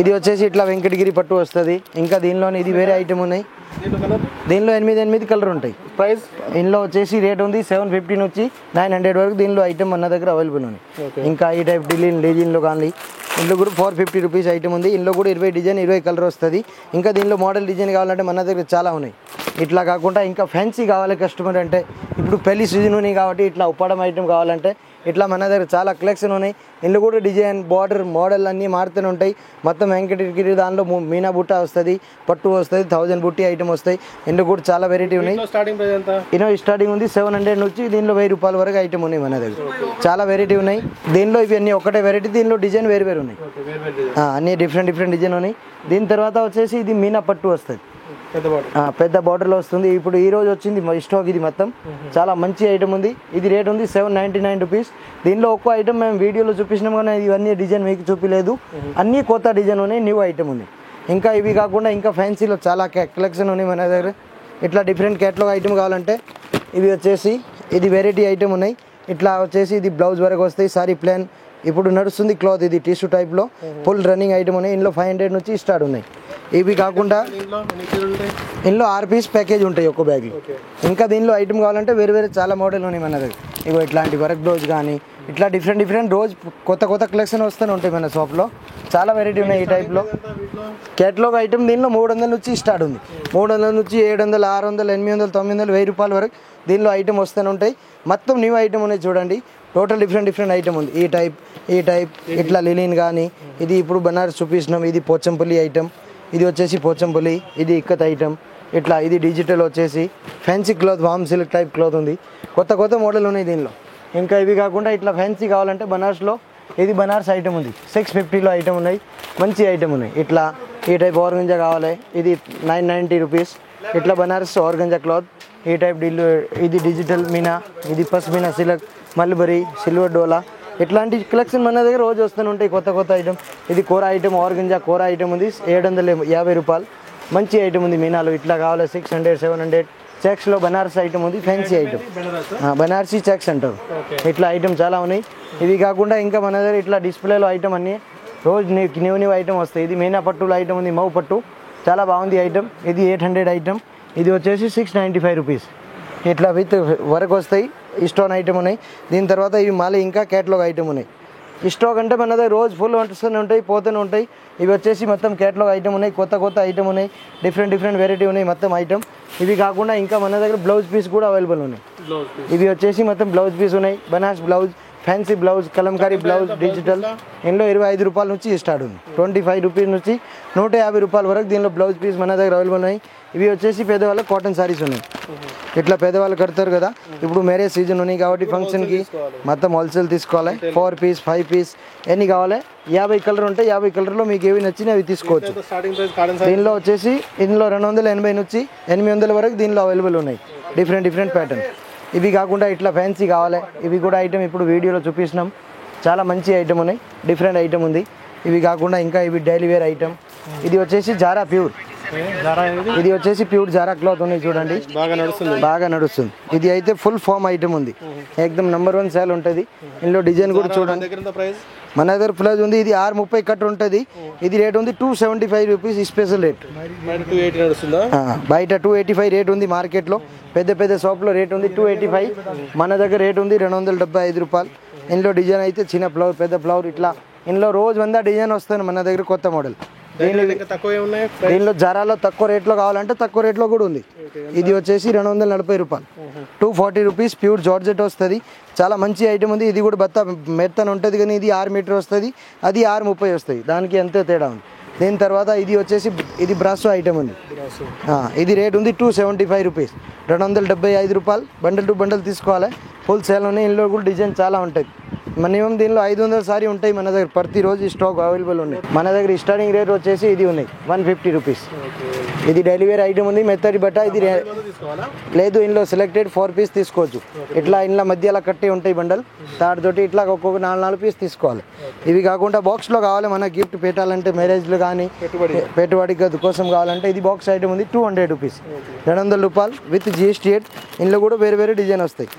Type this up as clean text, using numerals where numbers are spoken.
ఇది వచ్చేసి ఇట్లా వెంకటగిరి పట్టు వస్తుంది. ఇంకా దీనిలోనే ఇది వేరే ఐటమ్ ఉన్నాయి. దీనిలో 8 కలర్ ఉంటాయి. ప్రైస్ ఇందులో వచ్చేసి రేట్ ఉంది 750 నుంచి 900 వరకు. దీనిలో ఐటమ్ మన దగ్గర అవైలబుల్ ఉంది. ఇంకా ఈ టైప్ డిజైన్లో కానీ ఇందులో కూడా 450 రూపీస్ ఐటమ్ ఉంది. ఇందులో కూడా 20 డిజైన్ 20 కలర్ వస్తుంది. ఇంకా దీనిలో మోడల్ డిజైన్ కావాలంటే మన దగ్గర చాలా ఉన్నాయి. ఇట్లా కాకుండా ఇంకా ఫ్యాన్సీ కావాలి కస్టమర్ అంటే ఇప్పుడు పెళ్లి సీజన్ ఉన్నాయి కాబట్టి ఇట్లా ఉప్పడం ఐటమ్ కావాలంటే ఇట్లా మన దగ్గర చాలా కలెక్షన్ ఉన్నాయి. ఇందులో కూడా డిజైన్ బార్డర్ మోడల్ అన్నీ మారుతూనే ఉంటాయి. మొత్తం వెంకటగిరి దానిలో మీనా బుట్ట వస్తుంది, పట్టు వస్తుంది, 1000 బుట్టి ఐటమ్ వస్తాయి. ఇందులో కూడా చాలా వెరైటీ ఉన్నాయి. స్టార్టింగ్ ఉంది 700 నుంచి దీనిలో 1000 రూపాయల వరకు ఐటమ్ ఉన్నాయి మన దగ్గర. చాలా వెరైటీ ఉన్నాయి. దీనిలో ఇవి అన్ని ఒకటే వెరైటీ, దీనిలో డిజైన్ వేరు వేరు ఉన్నాయి. అన్ని డిఫరెంట్ డిజైన్ ఉన్నాయి. దీని తర్వాత వచ్చేసి ఇది మీనా పట్టు వస్తుంది, పెద్ద బార్డర్లో వస్తుంది. ఇప్పుడు ఈ రోజు వచ్చింది స్టాక్. ఇది మొత్తం చాలా మంచి ఐటమ్ ఉంది. ఇది రేట్ ఉంది 799 రూపీస్. దీనిలో ఒక్కో ఐటమ్ మేము వీడియోలో చూపించినాం కానీ ఇవన్నీ డిజైన్ మీకు చూపించలేదు. అన్నీ కొత్త డిజైన్ ఉన్నాయి, న్యూ ఐటమ్ ఉంది. ఇంకా ఇవి కాకుండా ఇంకా ఫ్యాన్సీలో చాలా కలెక్షన్ ఉన్నాయి మన దగ్గర. ఇట్లా డిఫరెంట్ క్యాటలాగ్ ఐటమ్ కావాలంటే ఇవి వచ్చేసి ఇది వెరైటీ ఐటమ్ ఉన్నాయి. ఇట్లా వచ్చేసి ఇది బ్లౌజ్ వరకు వస్తాయి, సారీ ప్లాన్ ఇప్పుడు నడుస్తుంది క్లాత్. ఇది టిష్యూ టైప్లో ఫుల్ రన్నింగ్ ఐటమ్ ఉన్నాయి. ఇందులో 500 నుంచి స్టార్ట్ ఉన్నాయి. ఇవి కాకుండా ఇందులో 6 పీస్ ప్యాకేజ్ ఉంటాయి ఒక్కో బ్యాగ్. ఇంకా దీనిలో ఐటమ్ కావాలంటే వేరే వేరే చాలా మోడల్ ఉన్నాయి మన దగ్గర. ఇగో ఇట్లాంటి వర్క్ బ్లౌజ్ కానీ ఇట్లా డిఫరెంట్ రోజు కొత్త కలెక్షన్ వస్తూనే ఉంటాయి మన షాప్లో. చాలా వెరైటీ ఉన్నాయి ఈ టైప్లో. క్యాటలాగ్ ఐటమ్ దీనిలో 300 నుంచి స్టార్ట్ ఉంది. 300 నుంచి 700, 600, 800, 900, 1000 రూపాయల వరకు దీనిలో ఐటమ్ వస్తూనే ఉంటాయి. మొత్తం న్యూ ఐటమ్ ఉన్నాయి చూడండి. టోటల్ డిఫరెంట్ ఐటమ్ ఉంది. ఈ టైప్ ఇట్లా లిలిన్ కానీ ఇది ఇప్పుడు బనారస్ చూపిస్తున్నాం. ఇది పోచంపల్లి ఐటమ్, ఇది వచ్చేసి పోచంపల్లి, ఇది ఇక్కత్ ఐటమ్. ఇట్లా ఇది డిజిటల్ వచ్చేసి ఫ్యాన్సీ క్లాత్, వామ్ సిల్క్ టైప్ క్లాత్ ఉంది. కొత్త మోడల్ ఉన్నాయి దీనిలో. ఇంకా ఇవి కాకుండా ఇట్లా ఫ్యాన్సీ కావాలంటే బనారస్లో ఇది బనారస్ ఐటమ్ ఉంది. 650లో ఐటమ్ ఉన్నాయి, మంచి ఐటమ్ ఉన్నాయి. ఇట్లా ఈ టైప్ ఆర్గంజా కావాలి, ఇది 990 రూపీస్. ఇట్లా బనారస్ ఆర్గంజా క్లాత్ ఈ టైప్ ఇది డిజిటల్ మీనా, ఇది పస్మినా సిల్క్, మల్బరీ, సిల్వర్ డోలా. ఇట్లాంటి కలెక్షన్ మన దగ్గర రోజు వస్తూనే ఉంటాయి కొత్త ఐటమ్. ఇది కోరా ఐటమ్, ఆర్గంజా కోరా ఐటమ్ ఉంది, 750 రూపాయలు. మంచి ఐటమ్ ఉంది మీనాలో. ఇట్లా కావాలి 600, 700. చెక్స్లో బనారస్ ఐటమ్ ఉంది, ఫ్యాన్సీ ఐటమ్, బనారసీ చెక్స్ అంటారు. ఇట్లా ఐటమ్ చాలా ఉన్నాయి. ఇవి కాకుండా ఇంకా మన దగ్గర ఇట్లా డిస్ప్లేలో ఐటమ్ అన్నీ రోజు న్యూ ఐటమ్ వస్తాయి. ఇది మీనా పట్టులో ఐటమ్ ఉంది, మౌ పట్టు, చాలా బాగుంది ఐటమ్. ఇది 800 ఐటమ్. ఇది వచ్చేసి 695 రూపీస్. ఇట్లా విత్ వర్క్ వస్తాయి. స్టోన్ ఐటమ్ ఉన్నాయి. దీని తర్వాత ఇవి మళ్ళీ ఇంకా క్యాటలాగ్ ఐటమ్ ఉన్నాయి. స్టాక్ అంటే మన దగ్గర రోజు ఫుల్ వస్తూనే ఉంటాయి, పోతూనే ఉంటాయి. ఇవి వచ్చేసి మొత్తం క్యాటలాగ్ ఐటమ్ ఉన్నాయి, కొత్త ఐటమ్ ఉన్నాయి, డిఫరెంట్ వెరైటీ ఉన్నాయి మొత్తం ఐటమ్. ఇవి కాకుండా ఇంకా మన దగ్గర బ్లౌజ్ పీస్ కూడా అవైలబుల్ ఉన్నాయి. ఇవి వచ్చేసి మొత్తం బ్లౌజ్ పీస్ ఉన్నాయి. Banaras blouse, fancy blouse, Kalamkari blouse, digital. ఇందులో 25 రూపాయల నుంచి స్టార్ట్ ఉంది. 25 రూపీస్ నుంచి 150 రూపాయల వరకు దీనిలో బ్లౌజ్ పీస్ మన దగ్గర అవైలబుల్ ఉన్నాయి. ఇవి వచ్చేసి పేదవాళ్ళ కాటన్ సారీస్ ఉన్నాయి. ఇట్లా పేదవాళ్ళు కడతారు కదా, ఇప్పుడు మ్యారేజ్ సీజన్ ఉన్నాయి కాబట్టి ఫంక్షన్కి మొత్తం హోల్సేల్ తీసుకోవాలి. 4 పీస్ 5 పీస్ ఎన్ని కావాలి, 50 కలర్ ఉంటాయి. 50 కలర్లో మీకు ఏవి నచ్చినా అవి తీసుకోవచ్చు. దీనిలో వచ్చేసి ఇందులో 280 నుంచి 800 వరకు దీనిలో అవైలబుల్ ఉన్నాయి. Different pattern. ఇవి కాకుండా ఇట్లా ఫ్యాన్సీ కావాలి, ఇవి కూడా ఐటమ్ ఇప్పుడు వీడియోలో చూపిస్తున్నాం. చాలా మంచి ఐటమ్ ఉన్నాయి, డిఫరెంట్ ఐటమ్ ఉంది. ఇవి కాకుండా ఇంకా ఇవి డైలీ వేర్ ఐటమ్. ఇది వచ్చేసి జారా ప్యూర్, ఇది వచ్చేసి ప్యూర్ జారా క్లాత్ ఉన్నాయి చూడండి, బాగా నడుస్తుంది. ఇది అయితే ఫుల్ ఫామ్ ఐటమ్ ఉంది, ఏకదమ్ నెంబర్ 1 సేల్ ఉంటుంది. ఇందులో డిజైన్ కూడా చూడండి. మన దగ్గర ప్రైస్ ఉంది, ఇది 630 కట్ ఉంటుంది. ఇది రేట్ ఉంది 275 రూపీస్ స్పెషల్ రేట్. బయట 285 రేట్ ఉంది మార్కెట్లో. పెద్ద షాప్లో రేట్ ఉంది 285. మన దగ్గర రేట్ ఉంది 275 రూపాయలు. ఇందులో డిజైన్ అయితే చిన్న ఫ్లవర్, పెద్ద ఫ్లవర్, ఇట్లా ఇందులో రోజు 100 డిజైన్ వస్తుంది మన దగ్గర కొత్త మోడల్. దీనిలో జరాలో తక్కువ రేట్లో కావాలంటే తక్కువ రేట్లో కూడా ఉంది. ఇది వచ్చేసి 240 రూపాయలు, 240 రూపీస్. ప్యూర్ జార్జెట్ వస్తుంది, చాలా మంచి ఐటమ్ ఉంది. ఇది కూడా బత్త మెత్తన ఉంటుంది కానీ ఇది 6 మీటర్ వస్తుంది, అది 630 వస్తుంది. దానికి ఎంతో తేడా ఉంది. దీని తర్వాత ఇది వచ్చేసి ఇది బ్రాసో ఐటమ్ ఉంది. ఇది రేట్ ఉంది 275 రూపీస్, 275 రూపాయలు. బండల్ టు బండల్ తీసుకోవాలి, ఫుల్ సేల్ ఉన్నాయి. ఇందులో కూడా డిజైన్ చాలా ఉంటుంది. మినిమం దీనిలో 500 సారీ ఉంటాయి మన దగ్గర. ప్రతిరోజు స్టాక్ అవైలబుల్ ఉన్నాయి మన దగ్గర. స్టార్టింగ్ రేట్ వచ్చేసి ఇది ఉన్నాయి 150 రూపీస్. ఇది డైలీ వేర్ ఐటమ్ ఉంది, మెత్తడి బట్ట. ఇది లేదు, ఇందులో సెలెక్టెడ్ 4 పీస్ తీసుకోవచ్చు. ఇట్లా ఇంట్లో మధ్యలో కట్టి ఉంటాయి బండల్, తాడుతోటి ఇట్లా ఒక్కొక్క 4 పీస్ తీసుకోవాలి. ఇవి కాకుండా బాక్స్లో కావాలి మన గిఫ్ట్ పెట్టాలంటే, మ్యారేజ్లో కానీ పెట్టుబడి కోసం కావాలంటే ఇది బాక్స్ ఐటమ్ ఉంది 200 రూపీస్, 200 రూపాయలు విత్ GST. ఇందులో కూడా వేరే డిజైన్ వస్తాయి.